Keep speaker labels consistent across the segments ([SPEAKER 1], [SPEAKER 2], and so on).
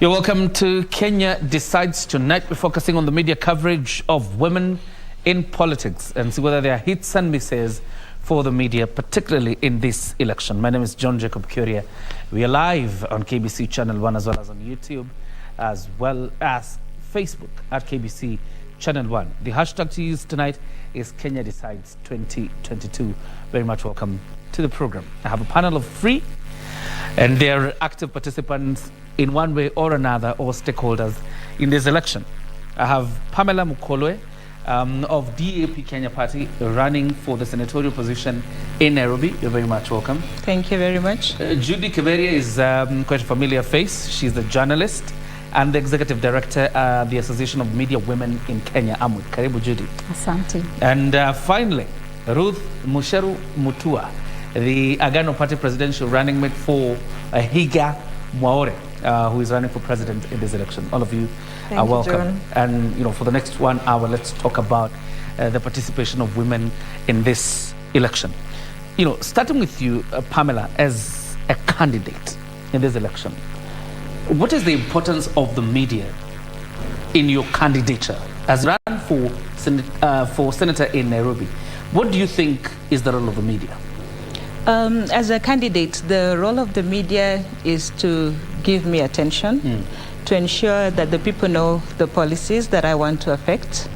[SPEAKER 1] You're welcome to Kenya Decides. Tonight we're focusing on the media coverage of women in politics and see whether there are hits and misses for the media, particularly in this election. My name is John Jacob Curia. We are live on KBC Channel 1 as well as on YouTube, as well as Facebook at KBC Channel 1. The hashtag to use tonight is Kenya Decides 2022. Very much welcome to the program. I have a panel of three, and they're active participants in one way or another, or stakeholders in this election. I have Pamela Mukolwe of DAP Kenya Party, running for the senatorial position in Nairobi. You're very much welcome.
[SPEAKER 2] Thank you very much.
[SPEAKER 1] Judy Keberia is quite a familiar face. She's a journalist and the executive director at the Association of Media Women in Kenya, AMWI. Karibu, Judy.
[SPEAKER 2] Asante.
[SPEAKER 1] And finally, Ruth Musheru Mutua, the Agano Party presidential running mate for Higa Mwaore, who is running for president in this election. All of you are welcome.
[SPEAKER 2] John.
[SPEAKER 1] And for the next 1 hour, let's talk about the participation of women in this election. Starting with you, Pamela, as a candidate in this election, what is the importance of the media in your candidature as run for senator in Nairobi? What do you think is the role of the media?
[SPEAKER 2] As a candidate, the role of the media is to give me attention, to ensure that the people know the policies that I want to affect,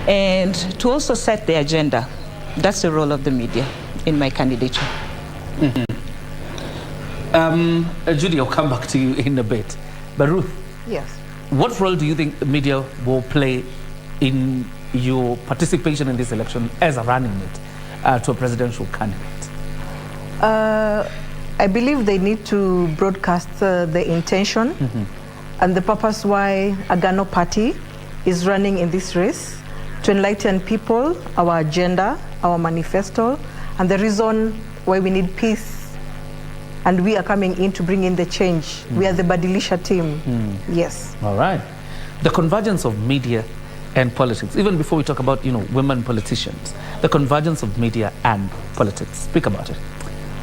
[SPEAKER 2] and to also set the agenda. That's the role of the media in my candidature.
[SPEAKER 1] Judy, I'll come back to you in a bit. But Ruth,
[SPEAKER 3] yes,
[SPEAKER 1] what role do you think the media will play in your participation in this election as a running mate to a presidential candidate?
[SPEAKER 3] I believe they need to broadcast the intention and the purpose why Agano Party is running in this race, to enlighten people, our agenda, our manifesto, and the reason why we need peace. And we are coming in to bring in the change. We are the Badilisha team. Yes.
[SPEAKER 1] All right. The convergence of media and politics, even before we talk about, women politicians, the convergence of media and politics. Speak about it.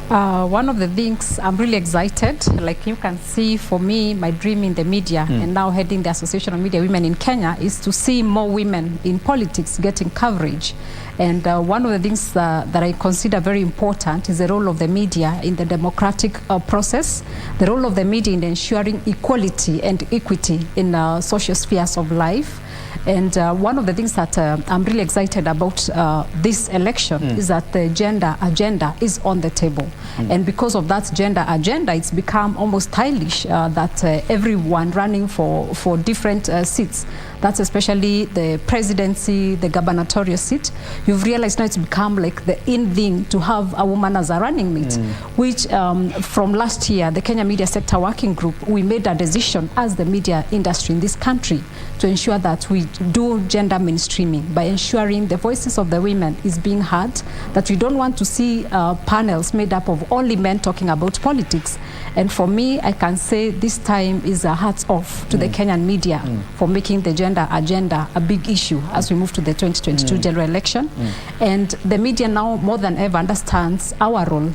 [SPEAKER 4] One of the things I'm really excited, like you can see, for me, my dream in the media and now heading the Association of Media Women in Kenya is to see more women in politics getting coverage. And one of the things that I consider very important is the role of the media in the democratic process, the role of the media in ensuring equality and equity in social spheres of life. And one of the things that I'm really excited about this election is that the gender agenda is on the table. And because of that gender agenda, it's become almost stylish that everyone running for different seats, that's especially the presidency, the gubernatorial seat, you've realized now it's become like the in thing to have a woman as a running mate, which from last year, the Kenya Media Sector Working Group, we made a decision as the media industry in this country to ensure that we do gender mainstreaming by ensuring the voices of the women is being heard, that we don't want to see panels made up of only men talking about politics. And for me, I can say this time is a hats off to the Kenyan media for making the gender agenda a big issue as we move to the 2022 general election. And the media now more than ever understands our role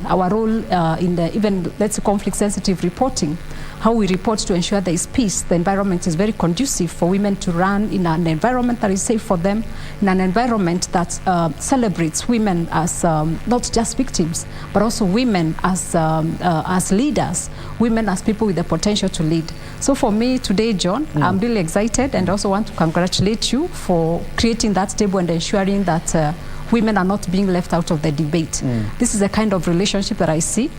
[SPEAKER 4] in the even, let's say, conflict sensitive reporting, how we report to ensure there is peace. The environment is very conducive for women to run in an environment that is safe for them, in an environment that celebrates women as not just victims, but also women as leaders, women as people with the potential to lead. So for me today, John, I'm really excited, and also want to congratulate you for creating that table and ensuring that women are not being left out of the debate. This is the kind of relationship that I see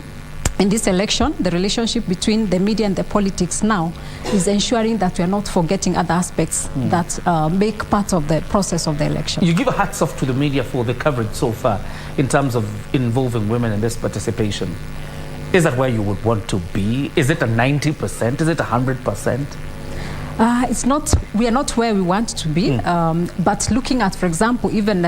[SPEAKER 4] in this election. The relationship between the media and the politics now is ensuring that we are not forgetting other aspects that make part of the process of the election.
[SPEAKER 1] You give a hats off to the media for the coverage so far in terms of involving women in this participation. Is that where you would want to be? Is it a 90%? Is it 100%?
[SPEAKER 4] It's not, we are not where we want to be, but looking at, for example, even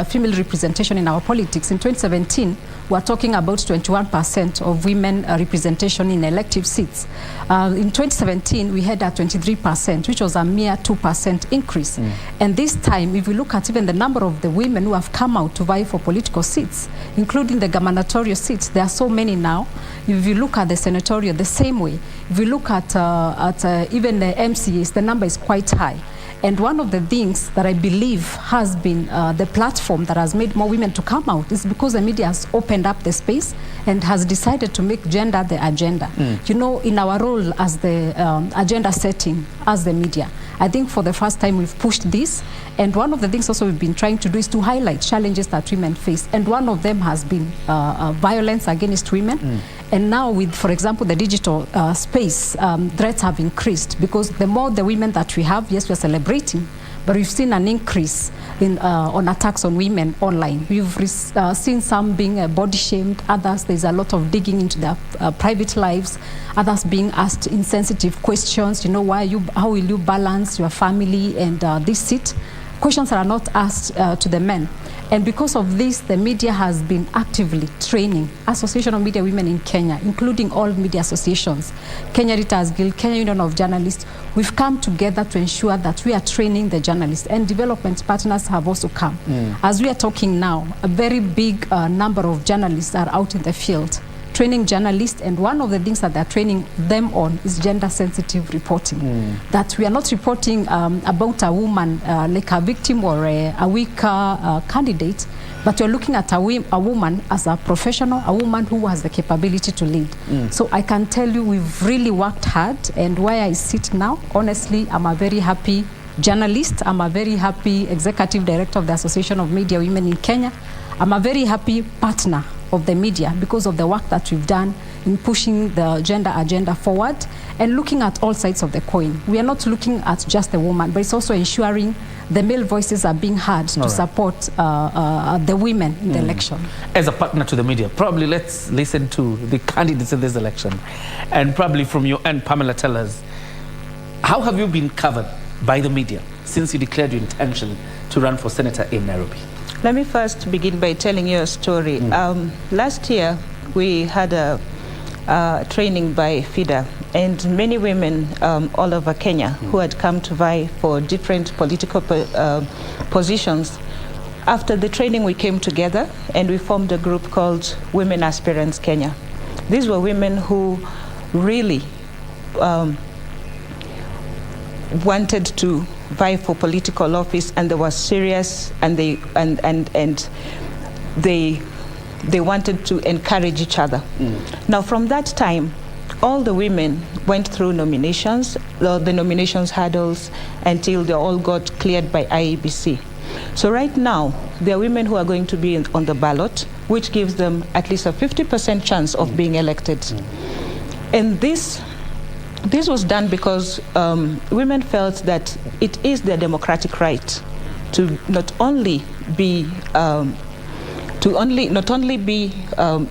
[SPEAKER 4] female representation in our politics, in 2017, we're talking about 21% of women representation in elective seats. In 2017, we had a 23%, which was a mere 2% increase. And this time, if we look at even the number of the women who have come out to vie for political seats, including the gubernatorial seats, there are so many now. If you look at the senatorial, the same way. If you look at even the MCAs, the number is quite high. And one of the things that I believe has been the platform that has made more women to come out is because the media has opened up the space and has decided to make gender the agenda. You know, in our role as the agenda setting as the media, I think for the first time we've pushed this. And one of the things also we've been trying to do is to highlight challenges that women face. And one of them has been violence against women. And now with, for example, the digital space, threats have increased because the more the women that we have, yes, we're celebrating, but we've seen an increase in, on attacks on women online. We've seen some being body shamed, others, there's a lot of digging into their private lives, others being asked insensitive questions, you know, how will you balance your family and this seat? Questions that are not asked to the men. And because of this, the media has been actively training Association of Media Women in Kenya, including all media associations, Kenya Editors Guild, Kenya Union of Journalists. We've come together to ensure that we are training the journalists, and development partners have also come. As we are talking now, a very big number of journalists are out in the field training journalists, and one of the things that they're training them on is gender-sensitive reporting. That we are not reporting about a woman like a victim or a weaker candidate, but we're looking at a woman as a professional, a woman who has the capability to lead. So I can tell you we've really worked hard, and where I sit now, honestly, I'm a very happy journalist. I'm a very happy executive director of the Association of Media Women in Kenya. I'm a very happy partner of the media because of the work that we've done in pushing the gender agenda forward and looking at all sides of the coin. We are not looking at just the woman, but it's also ensuring the male voices are being heard to support the women in the election.
[SPEAKER 1] As a partner to the media, probably let's listen to the candidates in this election. And probably from your end, Pamela, tell us, how have you been covered by the media since you declared your intention to run for senator in Nairobi?
[SPEAKER 2] Let me first begin by telling you a story. Last year, we had a training by FIDA, and many women all over Kenya who had come to vie for different political positions. After the training, we came together and we formed a group called Women Aspirants Kenya. These were women who really wanted to vie for political office, and they were serious, and they wanted to encourage each other. Now, from that time, all the women went through nominations, the nominations hurdles, until they all got cleared by IEBC. So right now, there are women who are going to be on the ballot, which gives them at least a 50% chance of being elected. And this was done because women felt that it is their democratic right to not only be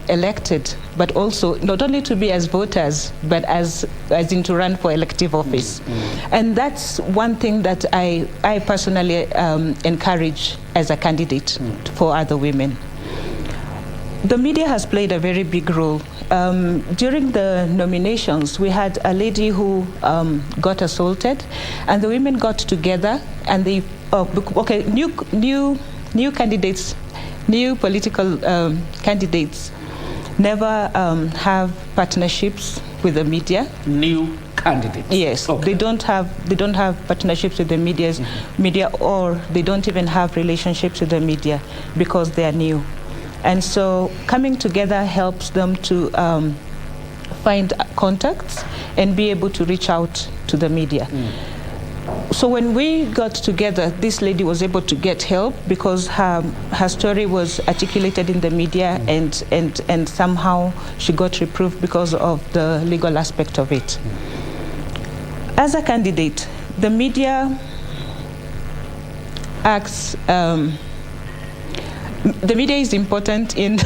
[SPEAKER 2] elected, but also not only to be as voters, but as in to run for elective office. And that's one thing that I personally encourage as a candidate for other women. The media has played a very big role. During the nominations, we had a lady who got assaulted, and the women got together, and they new candidates, new political candidates never have partnerships with the media.
[SPEAKER 1] New candidates?
[SPEAKER 2] Yes, okay. They don't have partnerships with the media, or they don't even have relationships with the media because they are new. And so coming together helps them to find contacts and be able to reach out to the media. So when we got together, this lady was able to get help because her story was articulated in the media, and somehow she got reproved because of the legal aspect of it. As a candidate, the media acts. The media is important in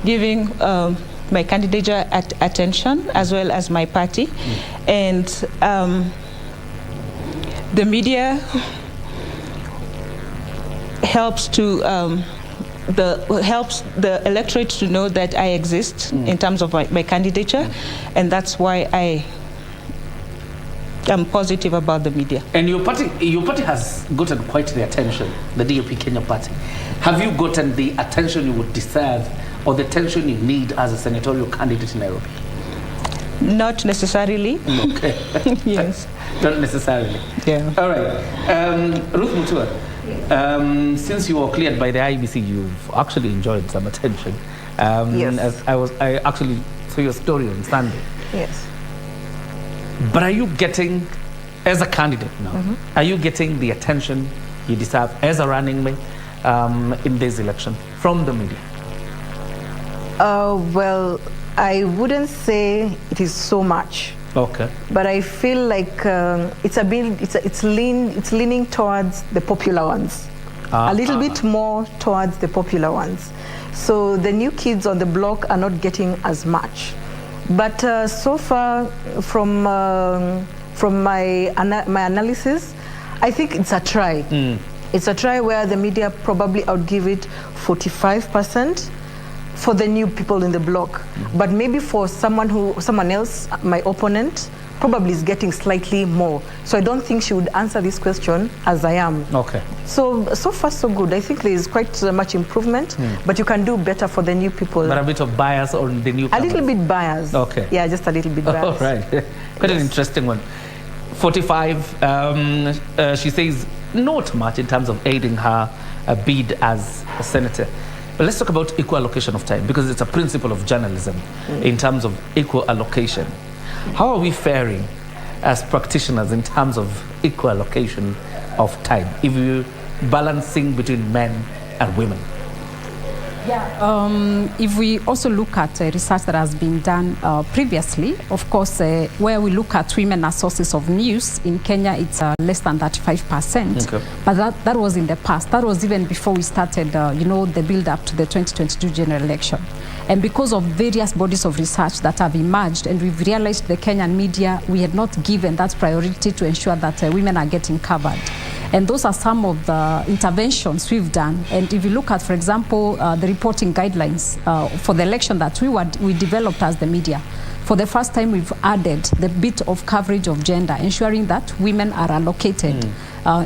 [SPEAKER 2] giving my candidature attention, as well as my party. And the media helps the electorate to know that I exist in terms of my candidature, and that's why I'm positive about the media. And
[SPEAKER 1] your party has gotten quite the attention, the DAP Kenya party. Have you gotten the attention you would deserve, or the attention you need as a senatorial candidate in Nairobi?
[SPEAKER 2] Not necessarily.
[SPEAKER 1] Okay.
[SPEAKER 2] Yes.
[SPEAKER 1] Not necessarily.
[SPEAKER 2] Yeah.
[SPEAKER 1] All right. Ruth Mutua, since you were cleared by the IBC, you've actually enjoyed some attention.
[SPEAKER 3] Yes.
[SPEAKER 1] As I actually saw your story on Sunday.
[SPEAKER 3] Yes.
[SPEAKER 1] But are you getting, as a candidate now, are you getting the attention you deserve as a running mate in this election from the media?
[SPEAKER 3] Well, I wouldn't say it is so much.
[SPEAKER 1] Okay.
[SPEAKER 3] But I feel like it's leaning towards the popular ones, a little bit more towards the popular ones. So the new kids on the block are not getting as much. But so far, from my analysis, I think it's a try. It's a try where the media probably outgive it 45%. For the new people in the block, but maybe for someone else, my opponent, probably is getting slightly more. So I don't think she would answer this question as I am.
[SPEAKER 1] Okay.
[SPEAKER 3] So far so good. I think there is quite much improvement, but you can do better for the new people.
[SPEAKER 1] But a bit of bias on the new.
[SPEAKER 3] A little bit biased.
[SPEAKER 1] Okay.
[SPEAKER 3] Yeah, just a little bit biased.
[SPEAKER 1] All right. Quite an interesting one. 45. She says not much in terms of aiding her bid as a senator. But let's talk about equal allocation of time, because it's a principle of journalism in terms of equal allocation. How are we faring as practitioners in terms of equal allocation of time, if you're balancing between men and women?
[SPEAKER 4] Yeah, if we also look at research that has been done previously, of course, where we look at women as sources of news, in Kenya it's less than 35%.
[SPEAKER 1] Okay.
[SPEAKER 4] But that was in the past. That was even before we started, the build-up to the 2022 general election. And because of various bodies of research that have emerged, and we've realized the Kenyan media, we had not given that priority to ensure that women are getting covered. And those are some of the interventions we've done. And if you look at, for example, the reporting guidelines for the election that we developed as the media, for the first time we've added the bit of coverage of gender, ensuring that women are allocated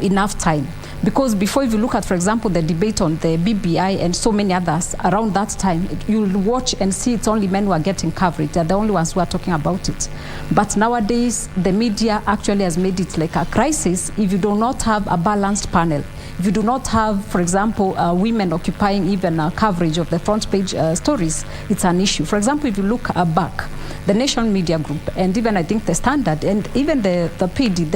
[SPEAKER 4] enough time. Because before, if you look at, for example, the debate on the BBI and so many others, around that time, you'll watch and see it's only men who are getting coverage. They're the only ones who are talking about it. But nowadays, the media actually has made it like a crisis if you do not have a balanced panel. If you do not have, for example, women occupying even coverage of the front page stories, it's an issue. For example, if you look back, the Nation Media Group, and even I think the Standard, and even the PD,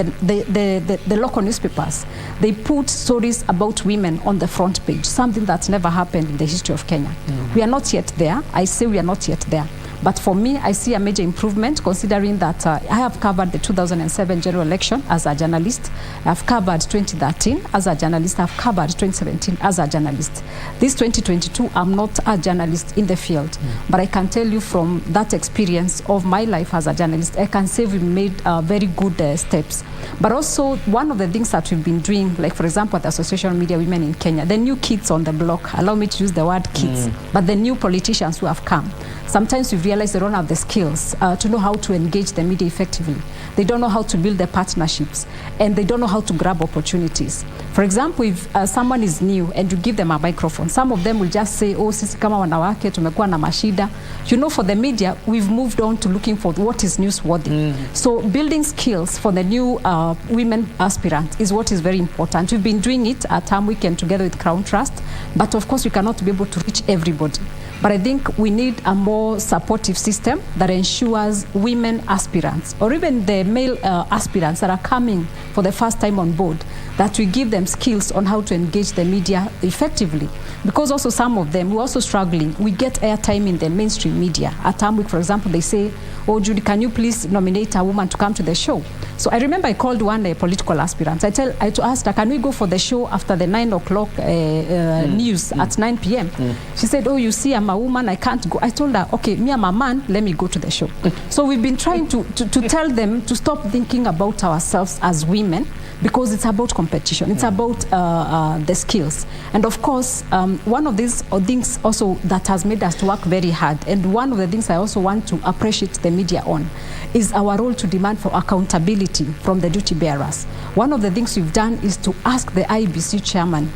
[SPEAKER 4] the local newspapers, they put stories about women on the front page, something that's never happened in the history of Kenya. We are not yet there. I say we are not yet there. But for me, I see a major improvement, considering that I have covered the 2007 general election as a journalist. I've covered 2013 as a journalist. I've covered 2017 as a journalist. This 2022, I'm not a journalist in the field. But I can tell you from that experience of my life as a journalist, I can say we made very good steps. But also, one of the things that we've been doing, like, for example, at the Association of Media Women in Kenya, the new kids on the block, allow me to use the word kids, but the new politicians who have come, sometimes we've realized they don't have the skills to know how to engage the media effectively. They don't know how to build the partnerships, and they don't know how to grab opportunities. For example, if someone is new and you give them a microphone, some of them will just say, oh, sisi kama wanawake tumekuwa na mashida. For the media, we've moved on to looking for what is newsworthy. So building skills for the new women aspirants is what is very important. We've been doing it at Term Weekend together with Crown Trust, but of course we cannot be able to reach everybody. But I think we need a more supportive system that ensures women aspirants, or even the male aspirants that are coming for the first time on board, that we give them skills on how to engage the media effectively. Because also some of them, we're also struggling. We get airtime in the mainstream media. At Term Week, for example, they say, oh, Judy, can you please nominate a woman to come to the show? So I remember I called one political aspirant. I asked her, can we go for the show after the 9 o'clock news at 9 p.m.? She said, oh, you see, I'm a woman, I can't go. I told her, okay, me, I'm a man, let me go to the show. So we've been trying to tell them to stop thinking about ourselves as women, because it's about competition. It's about the skills. And of course, one of these things also that has made us to work very hard, and one of the things I also want to appreciate the media on, is our role to demand for accountability from the duty bearers. One of the things we've done is to ask the IBC chairman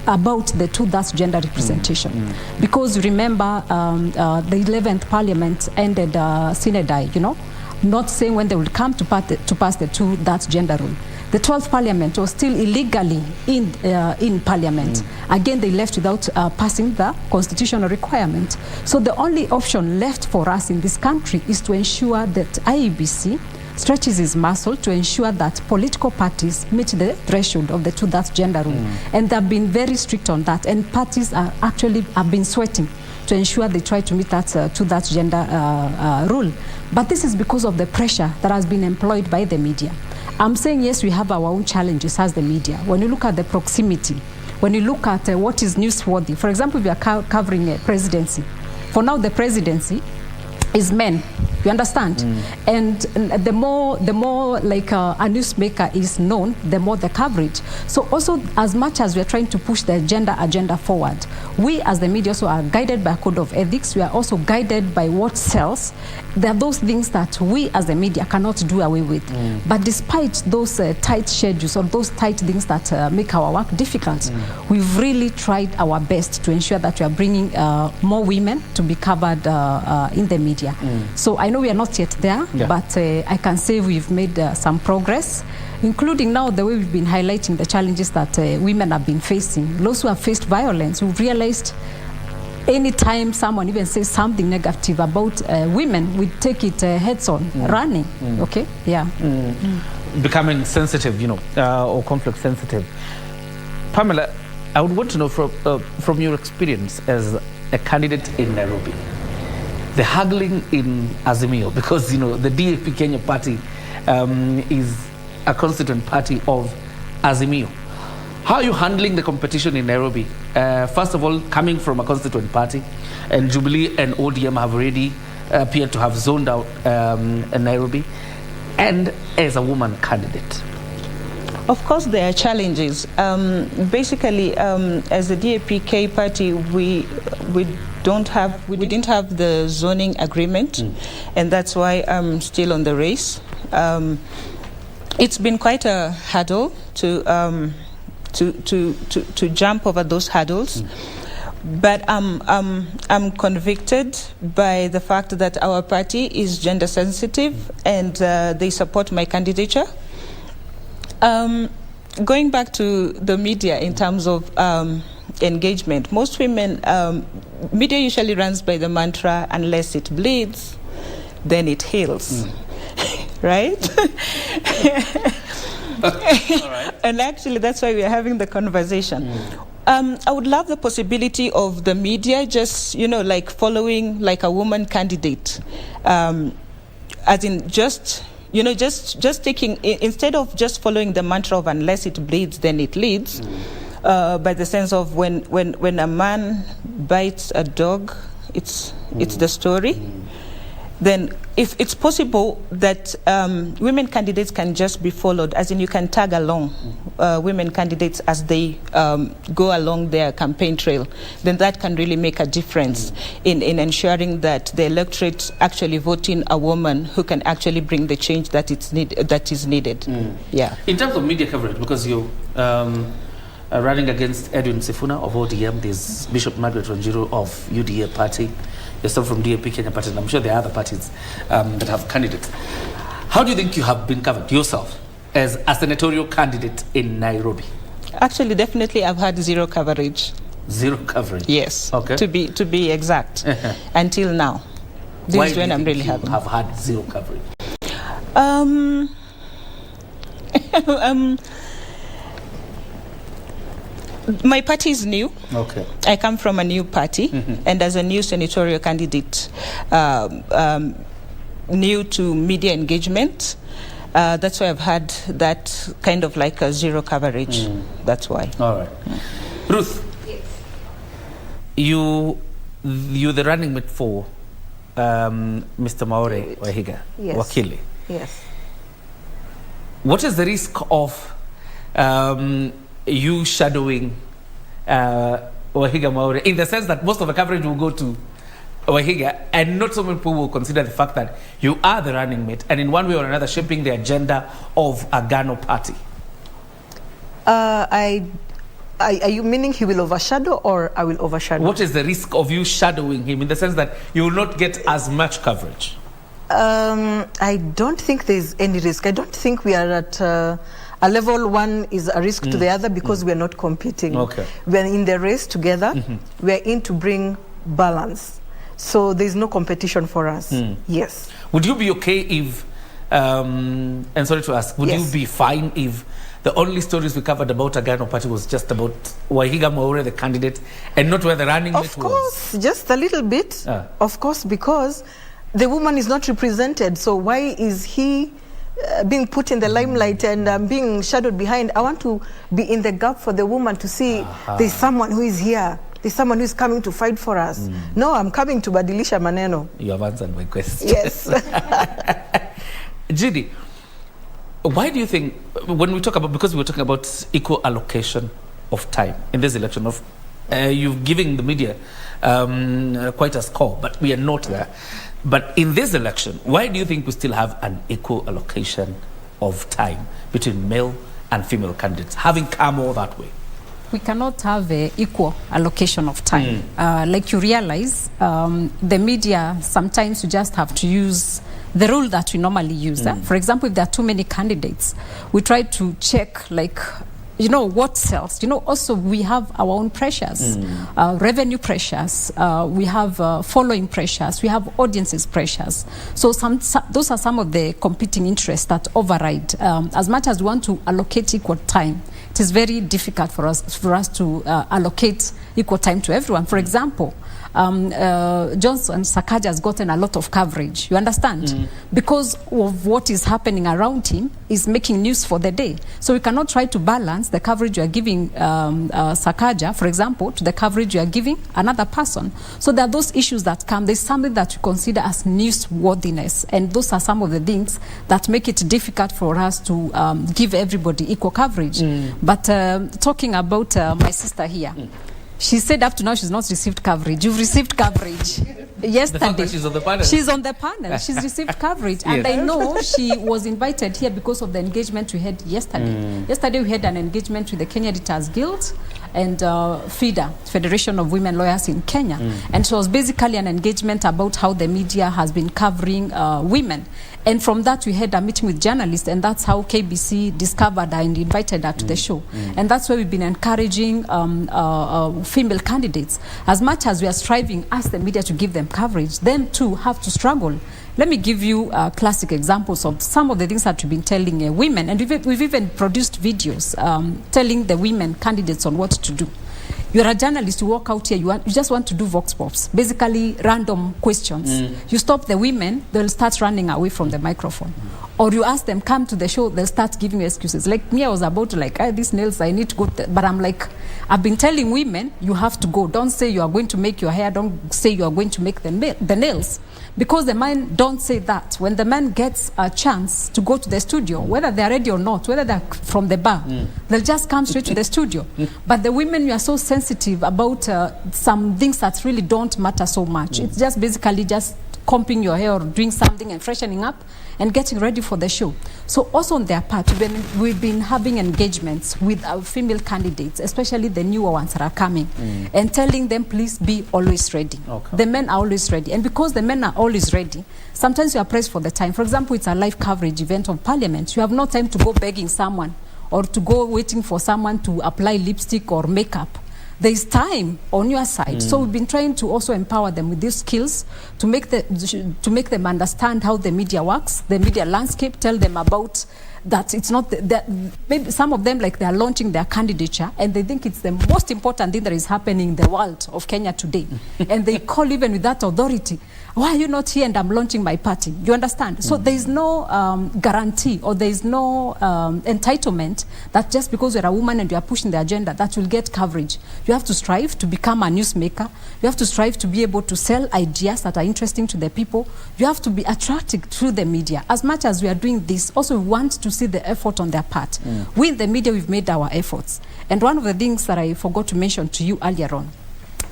[SPEAKER 4] about the that's gender representation. Because remember, the 11th parliament ended sine die, not saying when they will come to pass the two-that gender rule. The 12th Parliament was still illegally in Parliament. Again, they left without passing the constitutional requirement. So the only option left for us in this country is to ensure that IEBC stretches its muscle to ensure that political parties meet the threshold of the two-that gender rule. And they've been very strict on that. And parties have been sweating to ensure they try to meet that two-that gender rule. But this is because of the pressure that has been employed by the media. I'm saying, yes, we have our own challenges as the media. When you look at the proximity, when you look at what is newsworthy, for example, we are covering a presidency. For now, the presidency is men. You understand? And the more like a newsmaker is known, the more the coverage. So also, as much as we are trying to push the gender agenda forward, we as the media also are guided by a code of ethics. We are also guided by what sells. There are those things that we as the media cannot do away with. But despite those tight schedules or those tight things that make our work difficult, we've really tried our best to ensure that we are bringing more women to be covered in the media. So I know we are not yet there, but I can say we've made some progress, including now the way we've been highlighting the challenges that women have been facing. Those who have faced violence, who've realized anytime someone even says something negative about women, we take it heads on, running. Okay? Yeah.
[SPEAKER 1] Becoming sensitive, you know, or conflict sensitive. Pamela, I would want to know from your experience as a candidate in Nairobi, the haggling in Azimio, because, you know, the DAP Kenya party is a constituent party of Azimio. How are you handling the competition in Nairobi? First of all, coming from a constituent party, and Jubilee and ODM have already appeared to have zoned out Nairobi, and as a woman candidate.
[SPEAKER 2] Of course, there are challenges. Basically, as a DAPK party, we didn't have the zoning agreement, and that's why I'm still on the race. It's been quite a hurdle to jump over those hurdles. But I'm convicted by the fact that our party is gender sensitive, and they support my candidature. Going back to the media in terms of engagement, most women, media usually runs by the mantra, unless it bleeds, then it heals. Right? And actually, that's why we are having the conversation. I would love the possibility of the media just, you know, like following like a woman candidate, as in just, you know, just taking, instead of just following the mantra of unless it bleeds, then it leads, by the sense of when a man bites a dog, it's the story. Then if it's possible that women candidates can just be followed, as in you can tag along women candidates as they go along their campaign trail, then that can really make a difference in ensuring that the electorate actually voting a woman who can actually bring the change that is needed. Yeah.
[SPEAKER 1] In terms of media coverage, because you're running against Edwin Sifuna of ODM, there's Bishop Margaret Wanjiru of UDA party, yourself from DAP Kenya party, and I'm sure there are other parties that have candidates. How do you think you have been covered yourself as a senatorial candidate in Nairobi?
[SPEAKER 2] Actually, definitely I've had zero coverage.
[SPEAKER 1] Zero coverage?
[SPEAKER 2] Yes.
[SPEAKER 1] Okay.
[SPEAKER 2] To be exact. Until now. This is when I'm really happy.
[SPEAKER 1] Have had zero coverage?
[SPEAKER 2] My party is new.
[SPEAKER 1] Okay.
[SPEAKER 2] I come from a new party, and as a new senatorial candidate, new to media engagement, that's why I've had that kind of like a zero coverage. That's why.
[SPEAKER 1] All right. Ruth, yes. You're the running mate for Mr. Maore Wahiga,
[SPEAKER 3] yes.
[SPEAKER 1] Wakili.
[SPEAKER 3] Yes.
[SPEAKER 1] What is the risk of you shadowing Wahiga Maore, in the sense that most of the coverage will go to Wahiga, and not so many people will consider the fact that you are the running mate, and in one way or another shaping the agenda of a Ghana party?
[SPEAKER 3] Are you meaning he will overshadow, or I will overshadow?
[SPEAKER 1] What is the risk of you shadowing him, in the sense that you will not get as much coverage?
[SPEAKER 3] I don't think there's any risk. I don't think we are at a level one is a risk to the other because we're not competing.
[SPEAKER 1] Okay.
[SPEAKER 3] We're in the race together. We're in to bring balance. So there's no competition for us. Yes.
[SPEAKER 1] Would you be okay if, and sorry to ask, would you be fine if the only stories we covered about Agano Party was just about Wahiga Maure, the candidate, and not where the running mate was?
[SPEAKER 3] Of course, just a little bit. Of course, because the woman is not represented. So why is he being put in the limelight and being shadowed behind? I want to be in the gap for the woman to see there's someone who is here. There's someone who is coming to fight for us. No, I'm coming to badilisha maneno.
[SPEAKER 1] You have answered my question.
[SPEAKER 3] Yes.
[SPEAKER 1] Judy, why do you think, when we talk about, because we're talking about equal allocation of time in this election, of you've given the media quite a score, but we are not there. But in this election, why do you think we still have an equal allocation of time between male and female candidates, having come all that way?
[SPEAKER 4] We cannot have an equal allocation of time. Like you realize, the media, sometimes you just have to use the rule that we normally use. For example, if there are too many candidates, we try to check, like, you know, what sells. You know, also we have our own pressures, revenue pressures, we have following pressures, we have audiences pressures. So those are some of the competing interests that override. As much as we want to allocate equal time, it is very difficult for us to allocate equal time to everyone. For example, Johnson Sakaja has gotten a lot of coverage, you understand? Because of what is happening around him is making news for the day. So we cannot try to balance the coverage you are giving Sakaja, for example, to the coverage you are giving another person. So there are those issues that come. There's something that you consider as newsworthiness, and those are some of the things that make it difficult for us to give everybody equal coverage. But talking about my sister here, she said up to now she's not received coverage. You've received coverage. Yesterday.
[SPEAKER 1] The fact that she's on the panel.
[SPEAKER 4] She's on the panel. She's received coverage. And I know she was invited here because of the engagement we had yesterday. Yesterday we had an engagement with the Kenya Editors Guild and FIDA, Federation of Women Lawyers in Kenya. And so it was basically an engagement about how the media has been covering women. And from that, we had a meeting with journalists, and that's how KBC discovered her and invited her to the show. And that's why we've been encouraging female candidates. As much as we are striving as the media to give them coverage, them too have to struggle. Let me give you classic examples of some of the things that we've been telling women, and we've even produced videos telling the women candidates on what to do. You're a journalist, you walk out here, you just want to do vox pops, basically random questions. You stop the women, they'll start running away from the microphone. Or you ask them, come to the show, they'll start giving you excuses. Like me, I was about to like, these nails, I need to go. But I'm like, I've been telling women, you have to go. Don't say you are going to make your hair. Don't say you are going to make the nails. Because the men don't say that. When the man gets a chance to go to the studio, whether they're ready or not, whether they're from the bar, they'll just come straight to the studio. But the women, you are so sensitive about some things that really don't matter so much. It's just basically just combing your hair or doing something and freshening up and getting ready for the show. So also on their part, we've been having engagements with our female candidates, especially the newer ones that are coming, and telling them, please be always ready. Okay. The men are always ready. And because the men are always ready, sometimes you are pressed for the time. For example, it's a live coverage event of Parliament. You have no time to go begging someone or to go waiting for someone to apply lipstick or makeup. There is time on your side. So we've been trying to also empower them with these skills to make them understand how the media works, the media landscape, tell them about that it's not that maybe some of them, like, they are launching their candidature and they think it's the most important thing that is happening in the world of Kenya today. And they call even with that authority, why are you not here and I'm launching my party? You understand? So there is no guarantee, or there is no entitlement that just because you're a woman and you are pushing the agenda that will get coverage. You have to strive to become a newsmaker. You have to strive to be able to sell ideas that are interesting to the people. You have to be attracted through the media. As much as we are doing this, also we want to see the effort on their part. We in the media, we've made our efforts. And one of the things that I forgot to mention to you earlier on,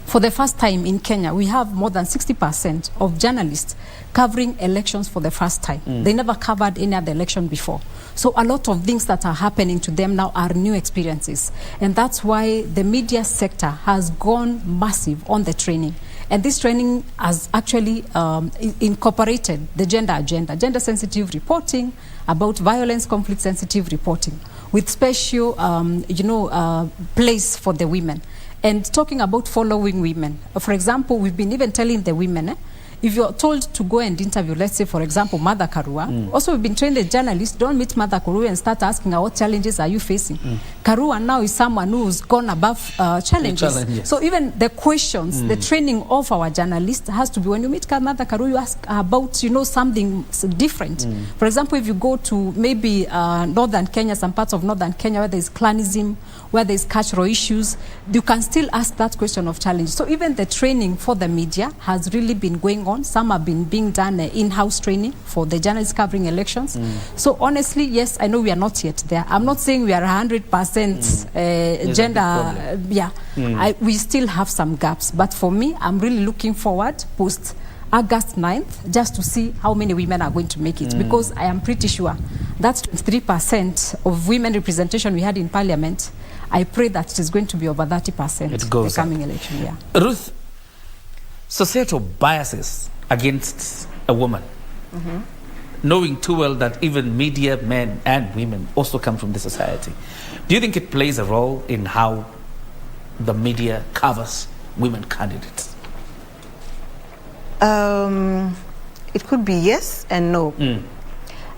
[SPEAKER 4] for the first time in Kenya, we have more than 60% of journalists covering elections for the first time. They never covered any other election before. So a lot of things that are happening to them now are new experiences. And that's why the media sector has gone massive on the training. And this training has actually incorporated the gender agenda, gender-sensitive reporting, about violence, conflict-sensitive reporting, with special, place for the women. And talking about following women. For example, we've been even telling the women, if you're told to go and interview, let's say, for example, Mother Karua, also we've been trained as journalists, don't meet Mother Karua and start asking her, what challenges are you facing? Karua now is someone who's gone above challenges. Yes. So even the questions, the training of our journalists has to be, when you meet Mother Karua, you ask about, something different. For example, if you go to maybe northern Kenya, some parts of northern Kenya where there's clanism, where there's cultural issues, you can still ask that question of challenges. So even the training for the media has really been going on. Some have been being done in-house training for the journalists covering elections. So honestly, yes, I know we are not yet there. I'm not saying we are 100% gender. We still have some gaps. But for me, I'm really looking forward post August 9th just to see how many women are going to make it, because I am pretty sure that's 3% of women representation we had in parliament. I pray that it is going to be over 30% the coming election. Yeah.
[SPEAKER 1] Ruth, societal biases against a woman, knowing too well that even media men and women also come from the society. Do you think it plays a role in how the media covers women candidates?
[SPEAKER 3] It could be yes and no.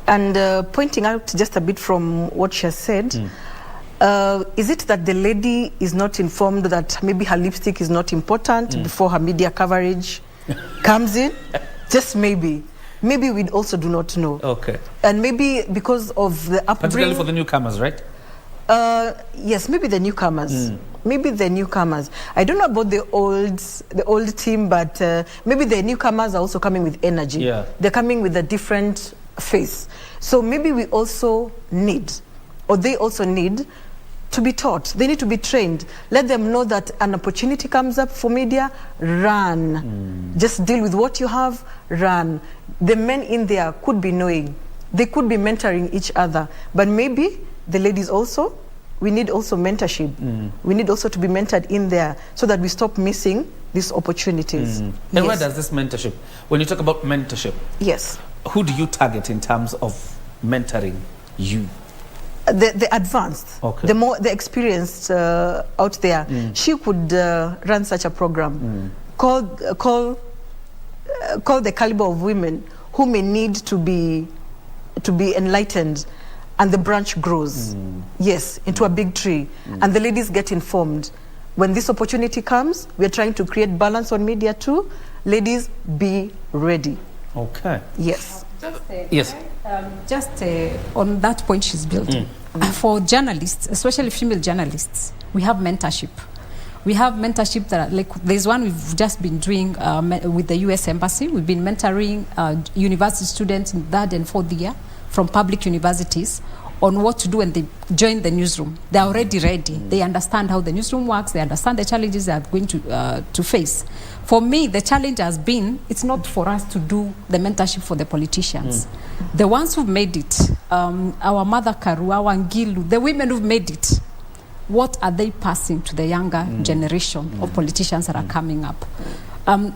[SPEAKER 3] And pointing out just a bit from what she has said, is it that the lady is not informed that maybe her lipstick is not important before her media coverage comes in? Just maybe. Maybe we also do not know. Okay. And maybe because of the upbringing...
[SPEAKER 1] Particularly for the newcomers, right?
[SPEAKER 3] Yes, maybe the newcomers. Maybe the newcomers. I don't know about the old team, but maybe the newcomers are also coming with energy. Yeah. They're coming with a different face. So maybe we also need, or they also need, to be taught. They need to be trained. Let them know that an opportunity comes up for media, run. Just deal with what you have, run. The men in there could be knowing. They could be mentoring each other. But maybe the ladies also, we need also mentorship. We need also to be mentored in there so that we stop missing these opportunities.
[SPEAKER 1] And where does this mentorship, when you talk about mentorship,
[SPEAKER 3] yes,
[SPEAKER 1] who do you target in terms of mentoring you?
[SPEAKER 3] The advanced, the experienced out there. She could run such a program. Call the caliber of women who may need to be enlightened, and the branch grows, yes, into a big tree, and the ladies get informed. When this opportunity comes, we are trying to create balance on media too. Ladies, be ready.
[SPEAKER 1] Okay.
[SPEAKER 3] Yes.
[SPEAKER 1] Yes.
[SPEAKER 4] On that point she's building. For journalists, especially female journalists, we have mentorship. We have mentorship that, like, there's one we've just been doing with the US Embassy. We've been mentoring university students in third and fourth year from public universities on what to do when they join the newsroom. They're already ready. They understand how the newsroom works. They understand the challenges they are going to face. For me, the challenge has been, it's not for us to do the mentorship for the politicians. The ones who've made it, our Mother Karua, our Ngilu, the women who've made it, what are they passing to the younger generation of politicians that are coming up?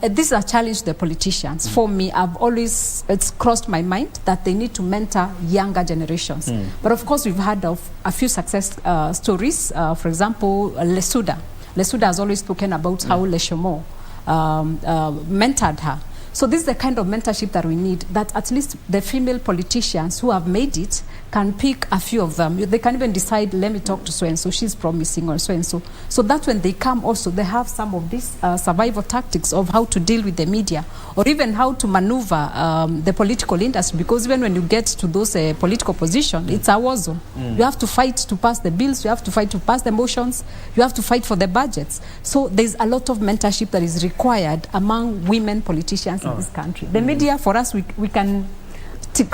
[SPEAKER 4] This is a challenge to the politicians. For me, it's crossed my mind that they need to mentor younger generations. But of course, we've had a few success stories. For example, Lesuda. Lesuda has always spoken about how Leshomo mentored her. So this is the kind of mentorship that we need, that at least the female politicians who have made it can pick a few of them. They can even decide, let me talk to so-and-so, she's promising, or so-and-so. So that when they come also, they have some of these survival tactics of how to deal with the media, or even how to maneuver the political industry, because even when you get to those political positions, it's a war zone. You have to fight to pass the bills, you have to fight to pass the motions, you have to fight for the budgets. So there's a lot of mentorship that is required among women politicians in this country. The media, for us, we can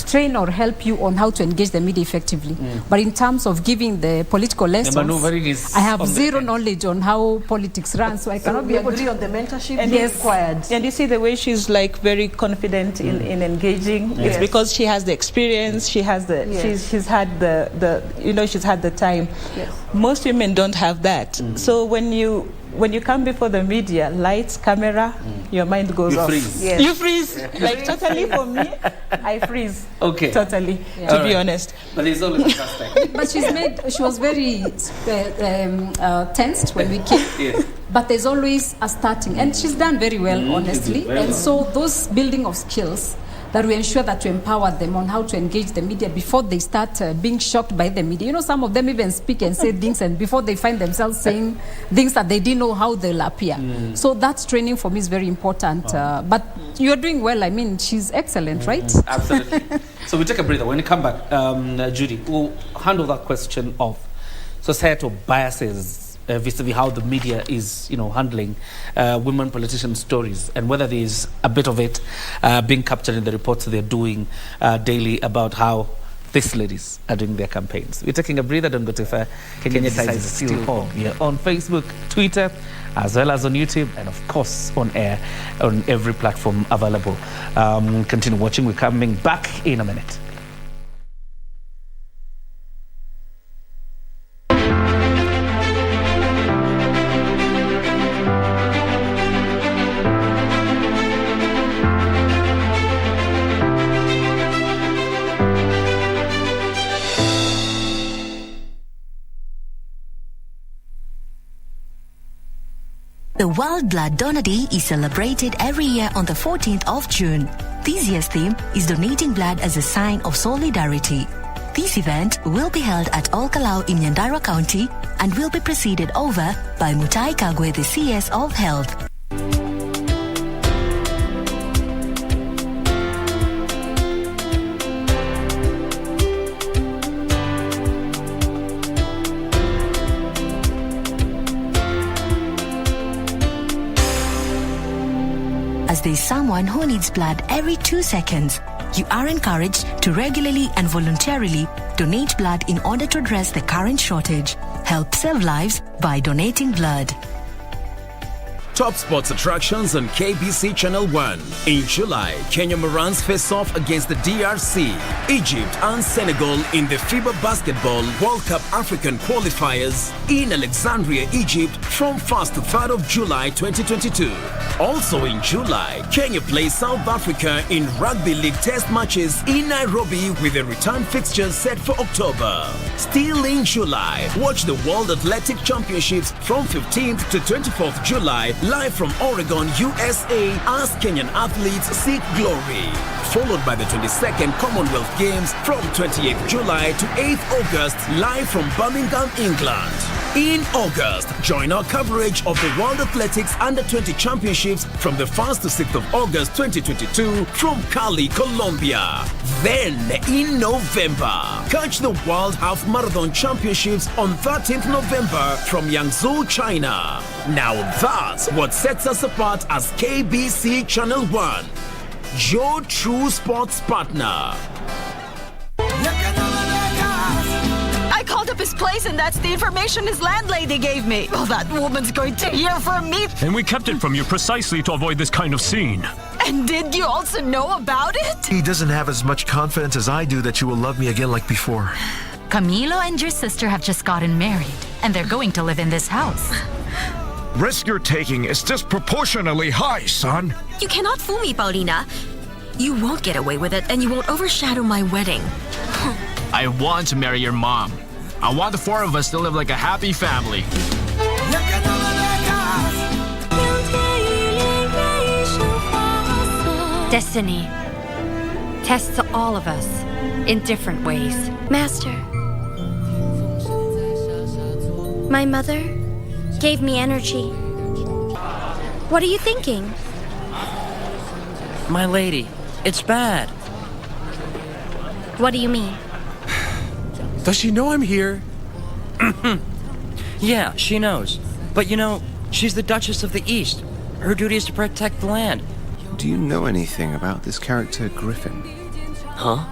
[SPEAKER 4] train or help you on how to engage the media effectively. But in terms of giving the political lessons, I have zero knowledge on how politics runs, so I cannot be able to...
[SPEAKER 3] on the mentorship
[SPEAKER 2] required. And you see the way she's like very confident in engaging. It's because she has the experience, she has the she's had the she's had the time. Most women don't have that. So when you when you come before the media, lights, camera, your mind goes off.
[SPEAKER 1] Freeze.
[SPEAKER 3] Yes.
[SPEAKER 2] You freeze. Like totally for me, I freeze.
[SPEAKER 1] Okay.
[SPEAKER 2] Totally,
[SPEAKER 4] Yeah.
[SPEAKER 2] to
[SPEAKER 1] All
[SPEAKER 2] be
[SPEAKER 1] right.
[SPEAKER 2] honest.
[SPEAKER 1] But it's always fantastic.
[SPEAKER 4] But she was very tensed when we came.
[SPEAKER 1] Yes.
[SPEAKER 4] But there's always a starting. And she's done very well, honestly.
[SPEAKER 1] very
[SPEAKER 4] And
[SPEAKER 1] well.
[SPEAKER 4] so those building of skills that we ensure that we empower them on how to engage the media before they start being shocked by the media. You know, some of them even speak and say things, and before they find themselves saying things that they didn't know how they'll appear. So that training for me is very important. But you're doing well. I mean, she's excellent, right?
[SPEAKER 1] Absolutely. So we take a breather. When you come back, Judy, we'll handle that question of societal biases vis-a-vis how the media is, handling women politician stories, and whether there is a bit of it being captured in the reports they're doing daily about how these ladies are doing their campaigns. We're taking a breather. Don't go too far. Kenya decides still home. Here on Facebook, Twitter, as well as on YouTube, and of course on air on every platform available. Continue watching. We're coming back in a minute.
[SPEAKER 5] The World Blood Donor Day is celebrated every year on the 14th of June. This year's theme is donating blood as a sign of solidarity. This event will be held at Olkalau in Nyandarua County and will be presided over by Mutai Kagwe, the CS of Health. As there is someone who needs blood every 2 seconds, you are encouraged to regularly and voluntarily donate blood in order to address the current shortage. Help save lives by donating blood.
[SPEAKER 6] Top sports attractions on KBC Channel 1. In July, Kenya Morans face off against the DRC, Egypt and Senegal in the FIBA Basketball World Cup African qualifiers in Alexandria, Egypt from 1st to 3rd of July 2022. Also in July, Kenya plays South Africa in Rugby League test matches in Nairobi with a return fixture set for October. Still in July, watch the World Athletic Championships from 15th to 24th July live from Oregon, USA as Kenyan athletes seek glory. Followed by the 22nd Commonwealth Games from 28th July to 8th August live from Birmingham, England. In August, join our coverage of the World Athletics Under-20 Championships from the 1st to 6th of August 2022 from Cali, Colombia. Then, in November, catch the World Half Marathon Championships on 13th November from Yangzhou, China. Now that's what sets us apart as KBC Channel 1, your true sports partner.
[SPEAKER 7] I called up his place and that's the information his landlady gave me. Well, that woman's going to hear from me.
[SPEAKER 8] And we kept it from you precisely to avoid this kind of scene.
[SPEAKER 7] And did you also know about it?
[SPEAKER 9] He doesn't have as much confidence as I do that you will love me again like before.
[SPEAKER 10] Camilo and your sister have just gotten married, and they're going to live in this house.
[SPEAKER 11] Risk you're taking is disproportionately high, son.
[SPEAKER 12] You cannot fool me, Paulina. You won't get away with it, and you won't overshadow my wedding.
[SPEAKER 13] I want to marry your mom. I want the four of us to live like a happy family.
[SPEAKER 10] Destiny tests all of us in different ways.
[SPEAKER 12] Master, my mother gave me energy. What are you thinking?
[SPEAKER 14] My lady, it's bad.
[SPEAKER 12] What do you mean?
[SPEAKER 14] Does she know I'm here? Yeah, she knows. But you know, she's the Duchess of the East. Her duty is to protect the land.
[SPEAKER 15] Do you know anything about this character, Griffin?
[SPEAKER 14] Huh?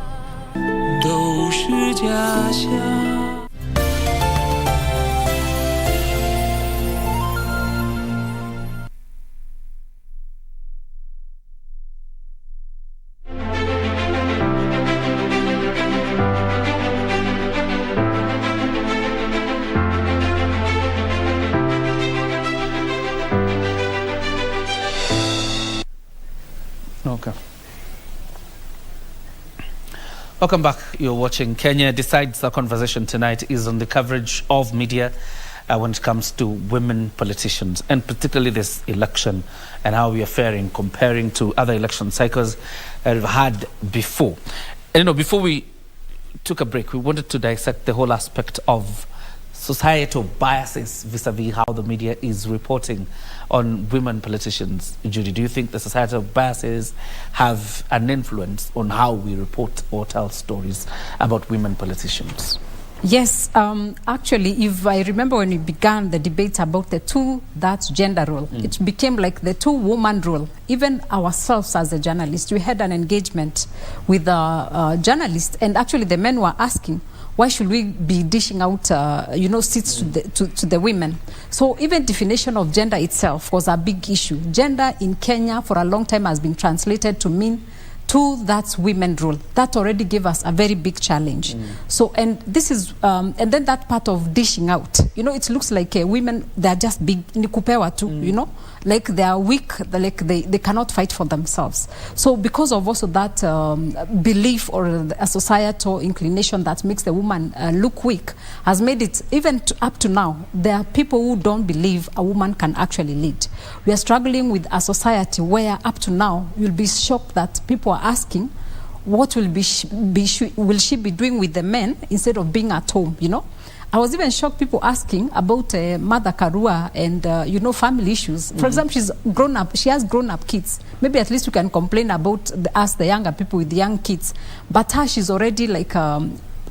[SPEAKER 1] Welcome back. You're watching Kenya Decides. Our conversation tonight is on the coverage of media when it comes to women politicians, and particularly this election and how we are faring comparing to other election cycles that we've had before. And before we took a break, we wanted to dissect the whole aspect of societal biases vis-a-vis how the media is reporting on women politicians. Judy, do you think the societal biases have an influence on how we report or tell stories about women politicians?
[SPEAKER 4] Yes, actually, if I remember when we began the debate about the two, that's gender role, it became like the two-woman role. Even ourselves as a journalist, we had an engagement with a journalist, and actually the men were asking, why should we be dishing out, seats to the women? So even definition of gender itself was a big issue. Gender in Kenya for a long time has been translated to mean two, that's women rule. That already gave us a very big challenge. So, and this is, and then that part of dishing out, it looks like women, they're just big, nikupewa too, like they are weak, like they cannot fight for themselves. So because of also that belief or a societal inclination that makes the woman look weak, has made it, even up to now, there are people who don't believe a woman can actually lead. We are struggling with a society where up to now, you'll be shocked that people are asking, what will she be doing with the men instead of being at home, I was even shocked people asking about Mother Karua and, family issues. For example, she's grown up, she has grown up kids. Maybe at least we can complain about us, the younger people with the young kids. But her, she's already like,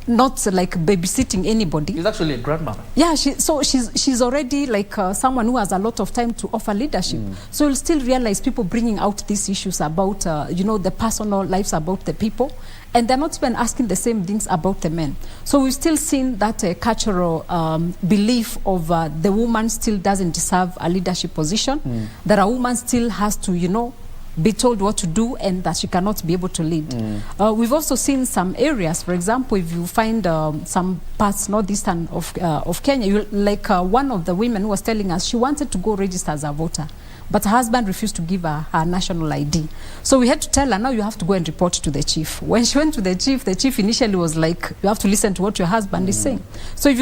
[SPEAKER 4] not like babysitting anybody. She's actually a grandmother. Yeah, she's already like someone who has a lot of time to offer leadership. So you'll still realize people bringing out these issues about, the personal lives about the people. And they're not even asking the same things about the men. So we've still seen that cultural belief of the woman still doesn't deserve a leadership position. That a woman still has to, be told what to do and that she cannot be able to lead. We've also seen some areas, for example, if you find some parts northeastern of Kenya, one of the women was telling us she wanted to go register as a voter, but her husband refused to give her her national ID. So we had to tell her, now you have to go and report to the chief. When she went to the chief initially was like, you have to listen to what your husband is saying. So if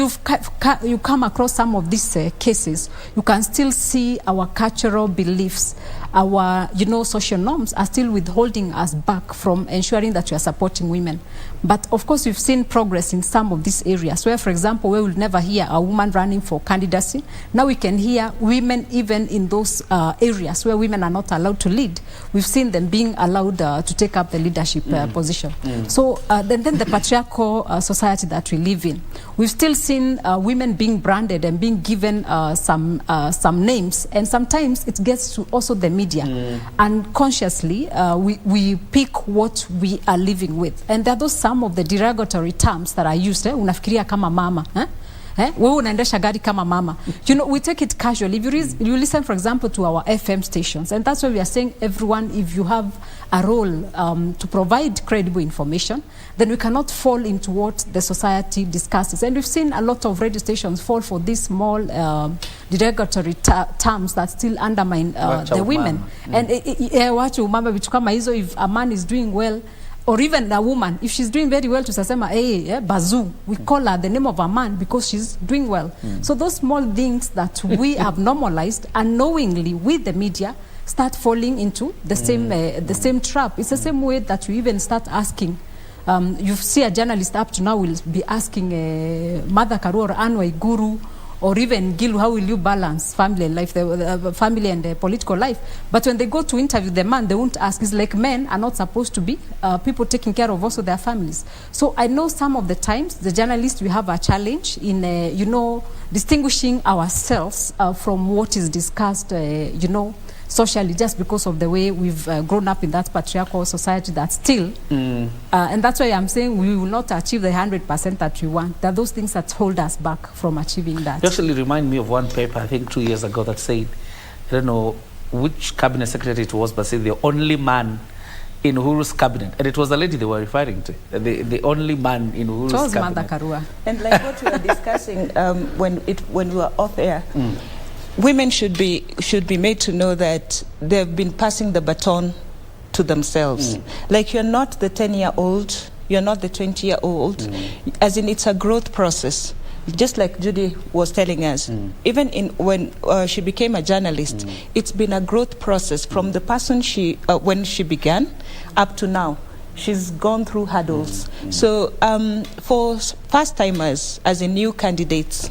[SPEAKER 4] you come across some of these cases, you can still see our cultural beliefs, our social norms are still withholding us back from ensuring that we are supporting women. But of course, we've seen progress in some of these areas where, for example, we will never hear a woman running for candidacy. Now we can hear women even in those areas where women are not allowed to lead. We've seen them being allowed to take up the leadership position. So then the patriarchal society that we live in, we've still seen women being branded and being given some names, and sometimes it gets to also the media. Unconsciously, we pick what we are living with. And there are those some of the derogatory terms that are used. Unafikiria kama mama. Wewe unaendesha gari kama mama. We take it casually. If you listen, for example, to our FM stations, and that's why we are saying, everyone, if you have a role to provide credible information, then we cannot fall into what the society discusses. And we've seen a lot of radio stations fall for these small derogatory terms that still undermine the women. And wacha umama vitu kama hizo, if a man is doing well, or even a woman, if she's doing very well, to sasema, hey, bazoo, we call her the name of a man because she's doing well. So those small things that we have normalized unknowingly with the media start falling into the same trap. It's the same way that we even start asking. You see a journalist up to now will be asking Mother Karua or Anwar Guru, or even Gilu, how will you balance family life, family and the political life? But when they go to interview the man, they won't ask. It's like men are not supposed to be people taking care of also their families. So I know some of the times, the journalists, we have a challenge in, distinguishing ourselves from what is discussed, socially, just because of the way we've grown up in that patriarchal society that still, and that's why I'm saying we will not achieve the 100% that we want. There are those things that hold us back from achieving that.
[SPEAKER 1] You actually remind me of one paper, I think 2 years ago, that said, I don't know which cabinet secretary it was, but said the only man in Uhuru's cabinet, and it was the lady they were referring to, the only man in Uhuru's cabinet. It was Mother Karua.
[SPEAKER 2] And like what we were discussing when we were off air, women should be made to know that they've been passing the baton to themselves. Like, you're not the 10-year-old You're not the 20-year-old. As in, it's a growth process. Just like Judy was telling us, even when she became a journalist, it's been a growth process from the person when she began up to now. She's gone through hurdles. So for first-timers, as in new candidates,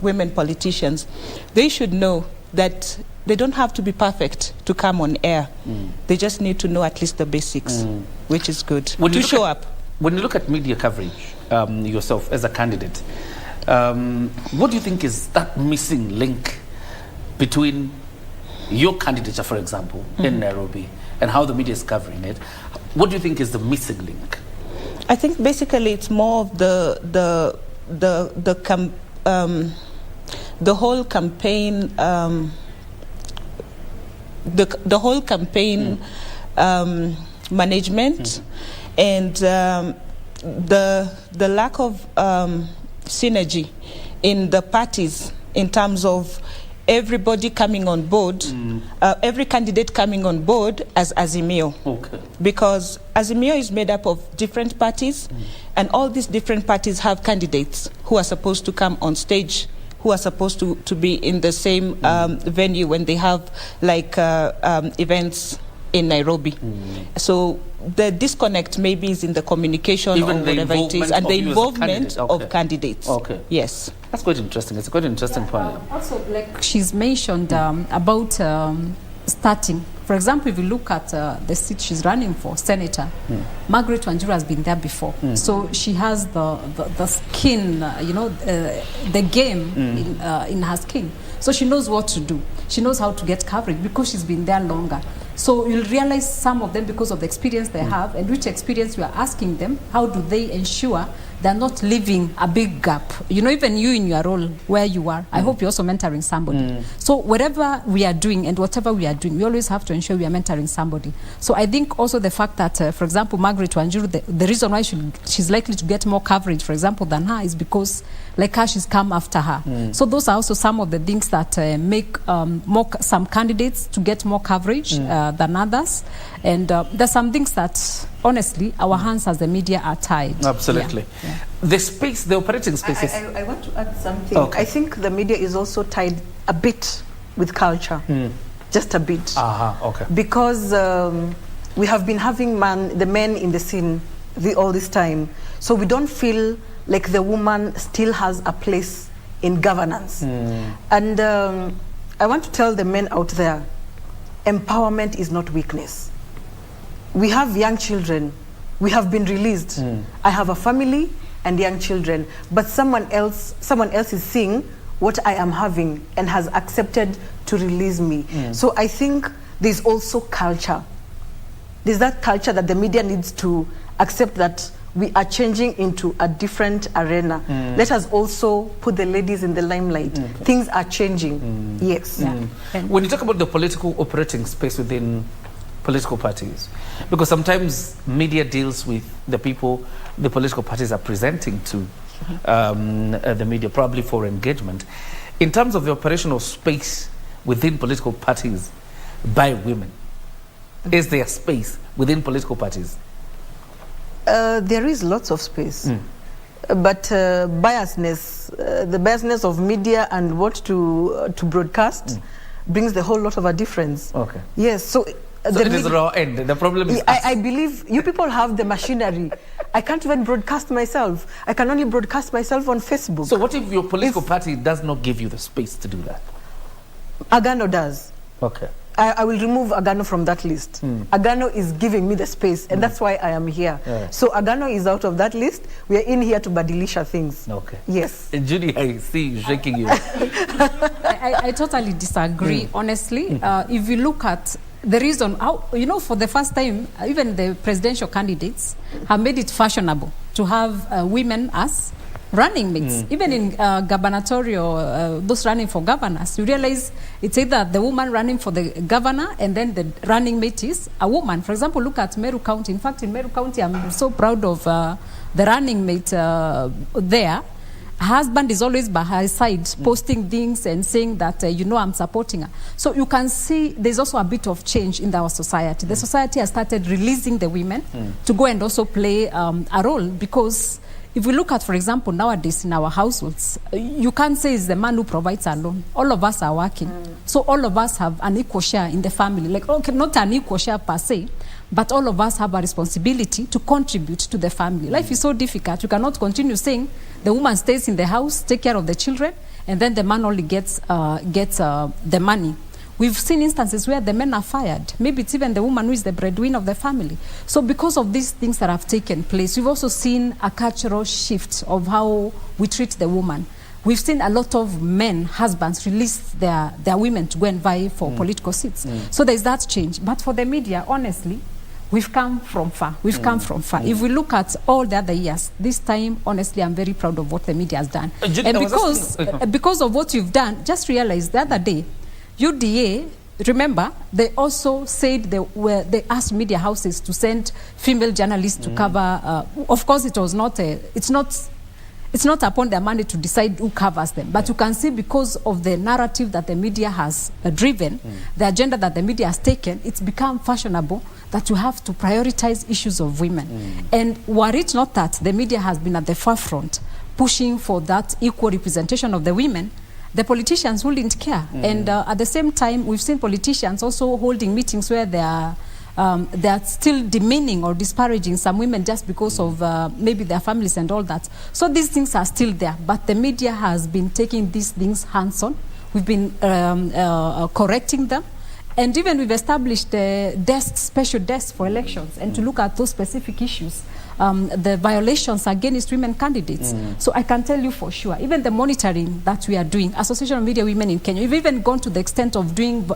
[SPEAKER 2] women politicians, they should know that they don't have to be perfect to come on air. They just need to know at least the basics, which is good, to show up.
[SPEAKER 1] When you look at media coverage, yourself as a candidate, what do you think is that missing link between your candidature, for example, in Nairobi, and how the media is covering it? What do you think is the missing link?
[SPEAKER 2] I think basically it's more of the whole campaign, the whole campaign management, and the lack of synergy in the parties in terms of everybody coming on board, every candidate coming on board as Azimio.
[SPEAKER 1] Okay.
[SPEAKER 2] Because Azimio is made up of different parties, and all these different parties have candidates who are supposed to come on stage, who are supposed to be in the same venue when they have like events in Nairobi. So the disconnect maybe is in the communication or whatever it is, and the involvement of candidates.
[SPEAKER 1] Okay.
[SPEAKER 2] Yes.
[SPEAKER 1] That's quite interesting. It's a quite interesting point.
[SPEAKER 4] Also, like she's mentioned about starting. For example, if you look at the seat she's running for, Senator, Margaret Wanjiru has been there before. So she has the skin, the game in her skin. So she knows what to do. She knows how to get coverage because she's been there longer. So you'll realize some of them because of the experience they have, and which experience you are asking them, how do they ensure they're not leaving a big gap? Even you in your role where you are, I hope you're also mentoring somebody. So whatever we are doing and whatever we are doing, we always have to ensure we are mentoring somebody. So I think also the fact that, for example, Margaret Wanjiru, the reason why she's likely to get more coverage, for example, than her is because like her, she's come after her. So those are also some of the things that make some candidates to get more coverage than others. And there's some things that, honestly, our hands as the media are tied.
[SPEAKER 1] Absolutely.
[SPEAKER 4] Yeah.
[SPEAKER 1] The space, the operating spaces.
[SPEAKER 3] I want to add something.
[SPEAKER 1] Okay.
[SPEAKER 3] I think the media is also tied a bit with culture. Just a bit.
[SPEAKER 1] Okay.
[SPEAKER 3] Because we have been having the men in the scene all this time. So we don't feel like the woman still has a place in governance. And I want to tell the men out there, empowerment is not weakness. We have young children. We have been released. I have a family and young children, but someone else is seeing what I am having and has accepted to release me. So I think there's also culture. There's that culture that the media needs to accept that we are changing into a different arena. Let us also put the ladies in the limelight. Things are changing. Yes.
[SPEAKER 1] When you talk about the political operating space within political parties, because sometimes media deals with the people the political parties are presenting to the media, probably for engagement. In terms of the operational space within political parties by women, is there space within political parties?
[SPEAKER 3] There is lots of space. But biasness, the biasness of media and what to broadcast brings the whole lot of a difference.
[SPEAKER 1] Okay.
[SPEAKER 3] Yes, so
[SPEAKER 1] it is raw end. The problem is
[SPEAKER 3] I believe you people have the machinery. I can't even broadcast myself. I can only broadcast myself on Facebook.
[SPEAKER 1] So what if your political party does not give you the space to do that?
[SPEAKER 3] Agano does.
[SPEAKER 1] Okay.
[SPEAKER 3] I will remove Agano from that list. Agano is giving me the space, and that's why I am here. So Agano is out of that list. We are in here to badilisha things.
[SPEAKER 1] Okay.
[SPEAKER 3] Yes.
[SPEAKER 1] And Judy, I see you shaking you.
[SPEAKER 4] I totally disagree, honestly. If you look at the reason, for the first time, even the presidential candidates have made it fashionable to have women as running mates. Even in gubernatorial, those running for governors, you realize it's either the woman running for the governor and then the running mate is a woman. For example, look at Meru County. In fact, in Meru County, I'm so proud of the running mate there. Her husband is always by her side, posting things and saying that, I'm supporting her. So you can see there's also a bit of change in our society. The society has started releasing the women to go and also play a role, because if we look at, for example, nowadays in our households, you can't say it's the man who provides alone. All of us are working. So all of us have an equal share in the family. Like, okay, not an equal share per se, but all of us have a responsibility to contribute to the family. Life is so difficult. You cannot continue saying the woman stays in the house, take care of the children, and then the man only gets the money. We've seen instances where the men are fired. Maybe it's even the woman who is the breadwinner of the family. So because of these things that have taken place, we've also seen a cultural shift of how we treat the woman. We've seen a lot of men, husbands, release their women to go and vie for political seats. So there's that change. But for the media, honestly, we've come from far. We've come from far. If we look at all the other years, this time, honestly, I'm very proud of what the media has done. And because of what you've done, just realize the other day, UDA, remember, they also said they asked media houses to send female journalists to cover. Of course, it was not it's not upon their money to decide who covers them. But you can see, because of the narrative that the media has driven, the agenda that the media has taken, it's become fashionable that you have to prioritize issues of women. And were it not that the media has been at the forefront pushing for that equal representation of the women, the politicians wouldn't care. And at the same time, we've seen politicians also holding meetings where they are still demeaning or disparaging some women just because of maybe their families and all that. So these things are still there, but the media has been taking these things hands-on. We've been correcting them. And even we've established special desks for elections and to look at those specific issues, the violations against women candidates. So I can tell you for sure, even the monitoring that we are doing, Association of Media Women in Kenya, we've even gone to the extent of doing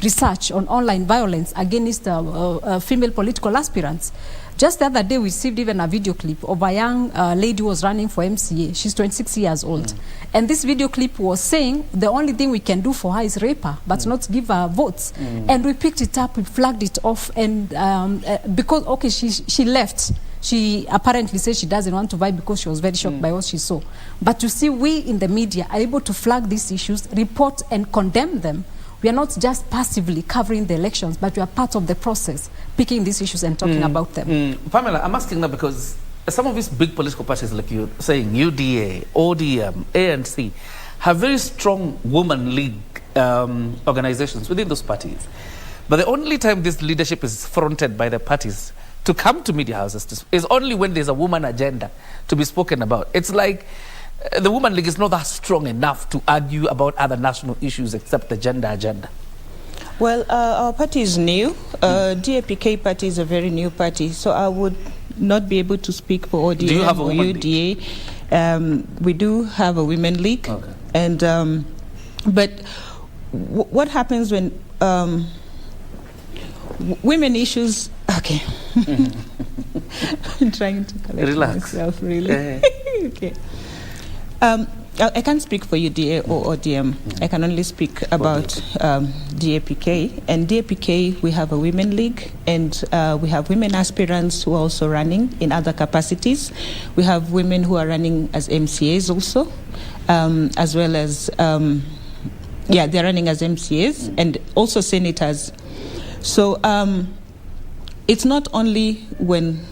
[SPEAKER 4] research on online violence against female political aspirants. Just the other day, we received even a video clip of a young lady who was running for MCA. She's 26 years old. And this video clip was saying the only thing we can do for her is rape her, but not give her votes. And we picked it up, we flagged it off, and because, okay, she left. She apparently said she doesn't want to vie because she was very shocked by what she saw. But you see, we in the media are able to flag these issues, report and condemn them. We are not just passively covering the elections, but we are part of the process, picking these issues and talking about them.
[SPEAKER 1] Pamela, I'm asking that because some of these big political parties, like you're saying, UDA, ODM, ANC, have very strong woman league organizations within those parties. But the only time this leadership is fronted by the parties to come to media houses is only when there's a woman agenda to be spoken about. It's like the Women League is not that strong enough to argue about other national issues except the gender agenda.
[SPEAKER 2] Well, our party is new. DAPK party is a very new party, so I would not be able to speak for ODM. Do you have a women UDA. We do have a women league, and but what happens when women issues? Okay, I'm trying to collect myself. Really, okay. I can't speak for UDA or ODM. I can only speak about DAPK. And DAPK, we have a women league, and we have women aspirants who are also running in other capacities. We have women who are running as MCAs also, as well as, they're running as MCAs and also senators. So it's not only when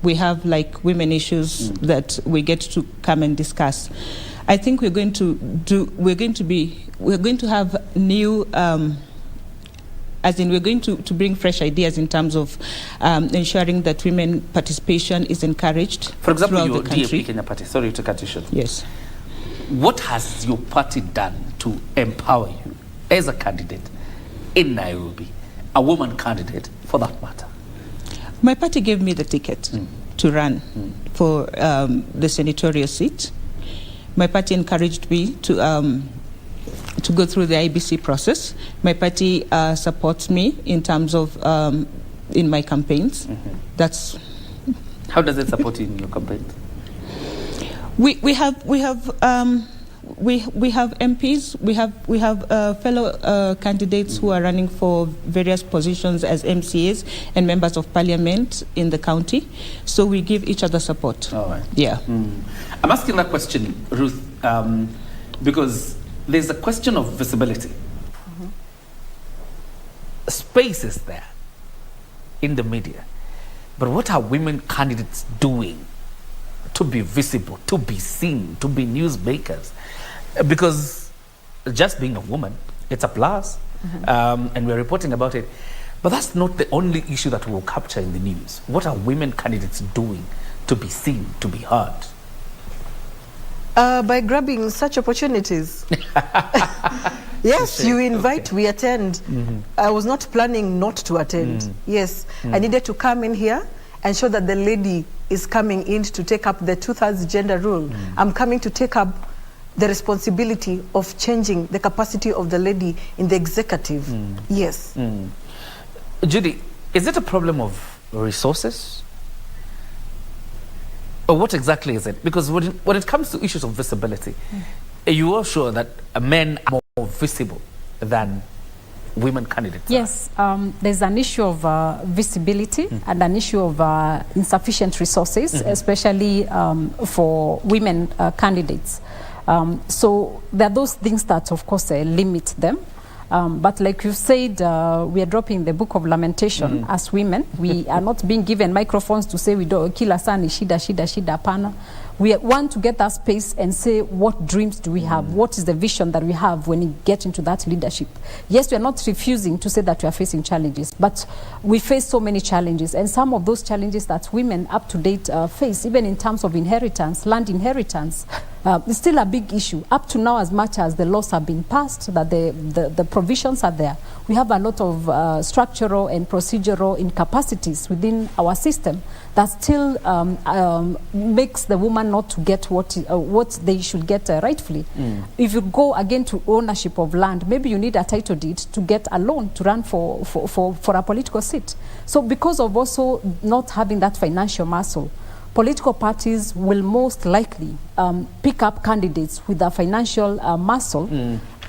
[SPEAKER 2] we have like women issues that we get to come and discuss. I think we're going to have new, as in we're going to bring fresh ideas in terms of ensuring that women participation is encouraged.
[SPEAKER 1] For example, your
[SPEAKER 2] the country.
[SPEAKER 1] DAP Kenya party, sorry to cut you short.
[SPEAKER 2] Yes.
[SPEAKER 1] What has your party done to empower you as a candidate in Nairobi, a woman candidate for that matter?
[SPEAKER 2] My party gave me the ticket to run for the senatorial seat. My party encouraged me to go through the IBC process. My party supports me in terms of in my campaigns. That's
[SPEAKER 1] how does it support you in your campaigns?
[SPEAKER 2] We have we have MPs, we have fellow candidates who are running for various positions as MCAs and members of parliament in the county. So we give each other support.
[SPEAKER 1] All right.
[SPEAKER 2] Yeah.
[SPEAKER 1] I'm asking that question, Ruth, because there's a question of visibility. Space is there in the media, but what are women candidates doing to be visible, to be seen, to be newsmakers? Because just being a woman, it's a plus, and we're reporting about it, but that's not the only issue that we'll capture in the news. What are women candidates doing to be seen, to be heard?
[SPEAKER 3] By grabbing such opportunities. Yes, you invite, we attend. I was not planning not to attend. Yes, I needed to come in here and show that the lady is coming in to take up the 2/3 gender rule. I'm coming to take up the responsibility of changing the capacity of the lady in the executive. Yes.
[SPEAKER 1] Judy, is it a problem of resources? Or what exactly is it? Because when it comes to issues of visibility, you are sure that men are more visible than women candidates?
[SPEAKER 4] Yes, there's an issue of visibility and an issue of insufficient resources, especially for women candidates. So there are those things that, of course, limit them. But like you said, we are dropping the book of lamentation as women. We are not being given microphones to say we don't kill asani, shida, pana. We want to get that space and say, what dreams do we have? What is the vision that we have when we get into that leadership? Yes, we are not refusing to say that we are facing challenges, but we face so many challenges. And some of those challenges that women up to date face, even in terms of inheritance, land inheritance, is still a big issue. Up to now, as much as the laws have been passed, that the provisions are there, we have a lot of structural and procedural incapacities within our system that still makes the woman not to get what they should get rightfully. If you go again to ownership of land, maybe you need a title deed to get a loan to run for a political seat. So because of also not having that financial muscle, political parties will most likely pick up candidates with a financial muscle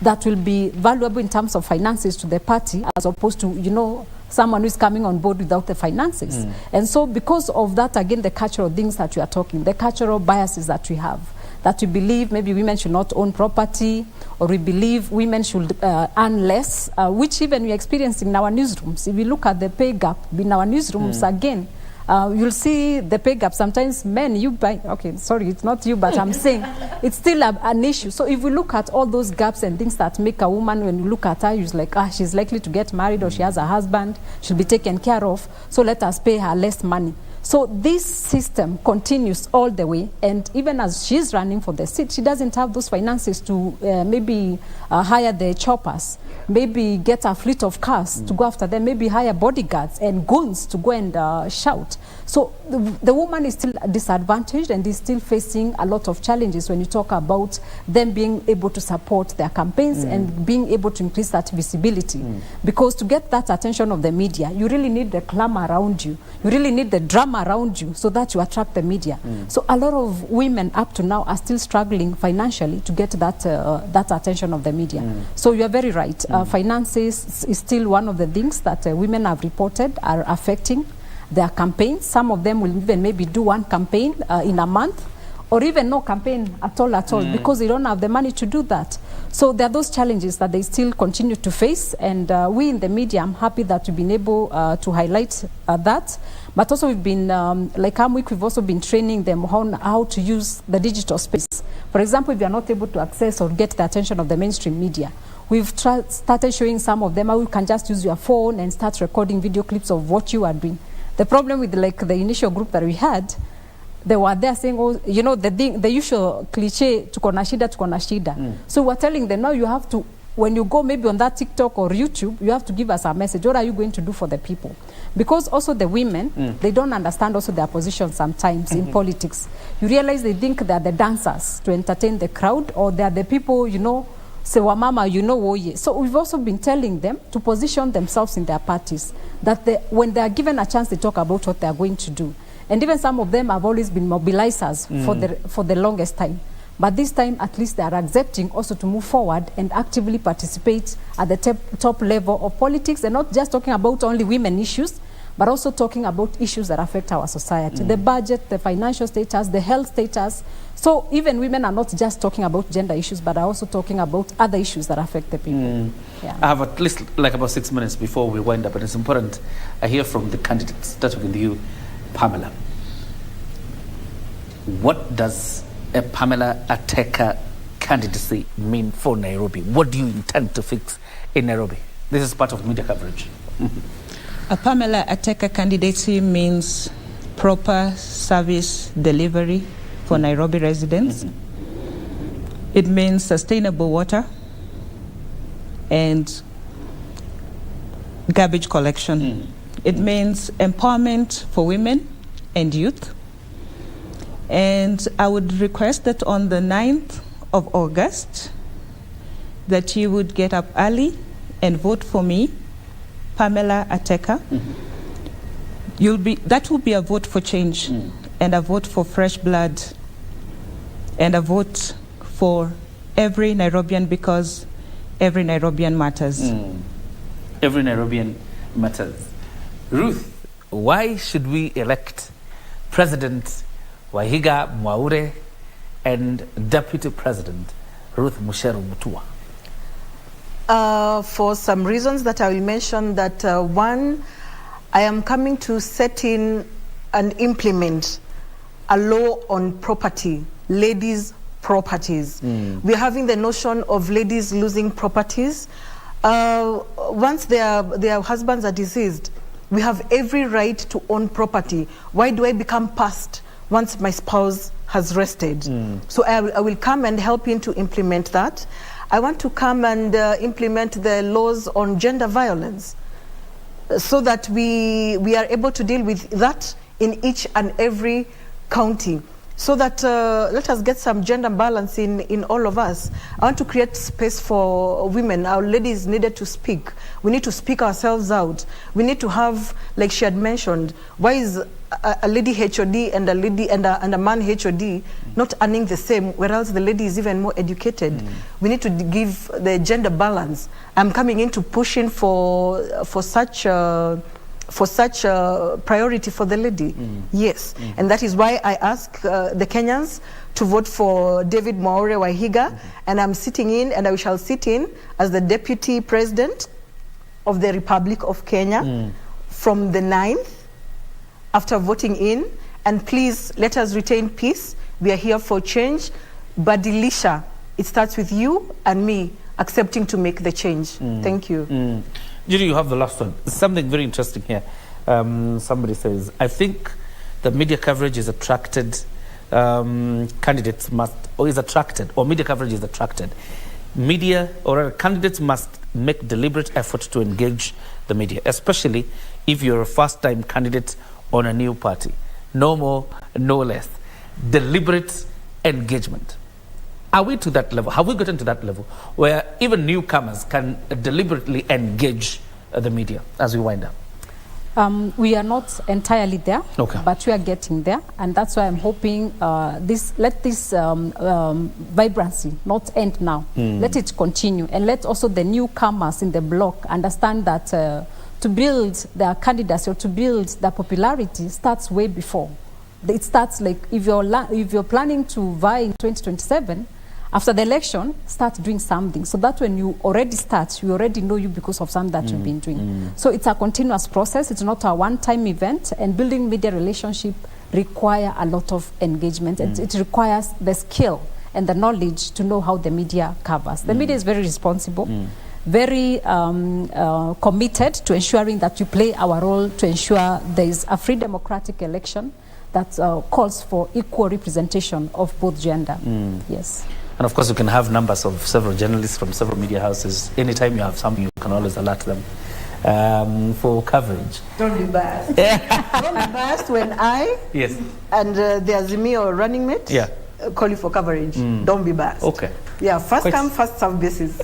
[SPEAKER 4] that will be valuable in terms of finances to the party, as opposed to, you know, someone who is coming on board without the finances. And so because of that, again, the cultural things that we are talking, the cultural biases that we have, that we believe maybe women should not own property, or we believe women should earn less, which even we are experiencing in our newsrooms. If we look at the pay gap in our newsrooms again, you'll see the pay gap. Sometimes men, okay, sorry, it's not you, but I'm saying it's still an issue. So if we look at all those gaps and things that make a woman, when you look at her, you're like, she's likely to get married, or she has a husband, she'll be taken care of, so let us pay her less money. So this system continues all the way, and even as she's running for the seat, she doesn't have those finances to maybe hire the choppers, maybe get a fleet of cars to go after them, maybe hire bodyguards and goons to go and shout. So the woman is still disadvantaged and is still facing a lot of challenges when you talk about them being able to support their campaigns and being able to increase that visibility. Because to get that attention of the media, you really need the clamor around you. You really need the drama around you so that you attract the media. So a lot of women up to now are still struggling financially to get that attention of the media. So you are very right. Finances is still one of the things that women have reported are affecting their campaigns. Some of them will even maybe do one campaign in a month, or even no campaign at all, because they don't have the money to do that. So there are those challenges that they still continue to face, and we in the media, I'm happy that we've been able to highlight that. But also we've been, like week, we've also been training them on how to use the digital space. For example, if you're not able to access or get the attention of the mainstream media, we've started showing some of them how you can just use your phone and start recording video clips of what you are doing. The problem with the initial group that we had, they were there saying, oh, you know, the usual cliche, tuko na shida. So we're telling them, now you have to, when you go maybe on that TikTok or YouTube, you have to give us a message. What are you going to do for the people? Because also the women, they don't understand also their position sometimes in politics. You realize they think they're the dancers to entertain the crowd, or they're the people, you know, say, Wamama, you know, woye. So we've also been telling them to position themselves in their parties, that when they are given a chance, they talk about what they are going to do. And even some of them have always been mobilizers for the longest time. But this time, at least they are accepting also to move forward and actively participate at the top level of politics, and not just talking about only women issues, but also talking about issues that affect our society. The budget, the financial status, the health status. So even women are not just talking about gender issues, but are also talking about other issues that affect the people. Yeah.
[SPEAKER 1] I have at least like about 6 minutes before we wind up, and it's important I hear from the candidates, starting with you, Pamela. What does a Pamela Ateka candidacy mean for Nairobi? What do you intend to fix in Nairobi? This is part of media coverage.
[SPEAKER 2] A Pamela Ateka candidacy means proper service delivery for Nairobi residents. It means sustainable water and garbage collection. It means empowerment for women and youth. And I would request that on the 9th of August, that you would get up early and vote for me, Pamela Ateka. That will be a vote for change, and a vote for fresh blood, and a vote for every Nairobian, because every Nairobian matters.
[SPEAKER 1] Every Nairobian matters. Ruth, why should we elect President Wahiga Mwaure and Deputy President Ruth Mucheru Mutua?
[SPEAKER 3] For some reasons that I will mention. That one, I am coming to set in and implement a law on property, ladies' properties. We're having the notion of ladies losing properties. Once their husbands are deceased, we have every right to own property. Why do I become past once my spouse has rested? So I will come and help in to implement that. I want to come and implement the laws on gender violence, so that we are able to deal with that in each and every county, so that let us get some gender balance in all of us. I want to create space for women. Our ladies needed to speak. We need to speak ourselves out. We need to have, like she had mentioned, why is a lady HOD and a lady and a man HOD not earning the same, whereas the lady is even more educated? We need to give the gender balance. I'm coming in to push in for such priority for the lady. Yes, and that is why I ask the Kenyans to vote for David Mwaure Wahiga, and I'm sitting in, and I shall sit in as the Deputy President of the Republic of Kenya from the 9th after voting in. And please let us retain peace. We are here for change. But Delisha, it starts with you and me accepting to make the change. Thank you.
[SPEAKER 1] Judy, you have the last one. Something very interesting here. Somebody says, I think the media coverage is attracted, candidates must, or is attracted, or media coverage is attracted. Media or candidates must make deliberate effort to engage the media, especially if you're a first-time candidate on a new party. No more, no less. Deliberate engagement. Are we to that level? Have we gotten to that level where even newcomers can deliberately engage the media as we wind up?
[SPEAKER 4] We are not entirely there, but we are getting there, and that's why I'm hoping let this vibrancy not end now. Let it continue, and let also the newcomers in the block understand that to build their candidacy or to build their popularity starts way before. It starts like if you're planning to vie in 2027, after the election, start doing something. So that when you already start, we already know you because of something that you've been doing. So it's a continuous process. It's not a one-time event. And building media relationship require a lot of engagement. It requires the skill and the knowledge to know how the media covers. The media is very responsible, very committed to ensuring that we play our role to ensure there is a free democratic election that calls for equal representation of both gender. Yes.
[SPEAKER 1] And of course, you can have numbers of several journalists from several media houses. Anytime you have something, you can always alert them for coverage.
[SPEAKER 3] Don't be biased. Don't be biased when I and the Azimio running mate call you for coverage. Don't be biased.
[SPEAKER 1] Okay.
[SPEAKER 3] Yeah, first come, first serve basis.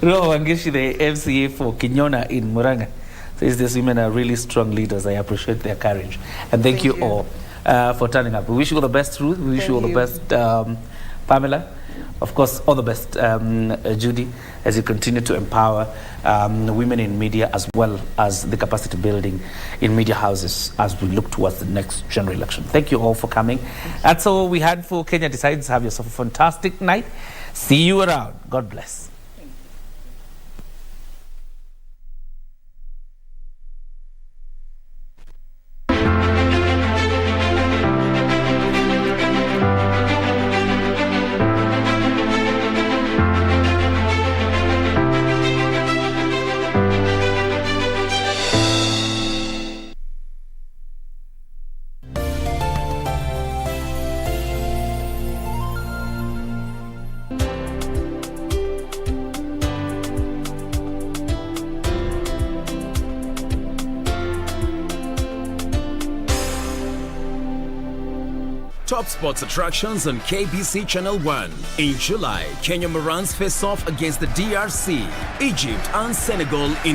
[SPEAKER 1] Ro Wangeshi, the MCA for Kinyona in Muranga, says these women are really strong leaders. I appreciate their courage. And thank you all for turning up. We wish you all the best, Ruth. We wish you all the best, Pamela. Of course, all the best, Judy, as you continue to empower women in media as well as the capacity building in media houses as we look towards the next general election. Thank you all for coming. That's all we had for Kenya Decides. Have yourself a fantastic night. See you around. God bless.
[SPEAKER 6] Top sports attractions on KBC Channel 1. In July, Kenya Morans face off against the DRC, Egypt and Senegal in the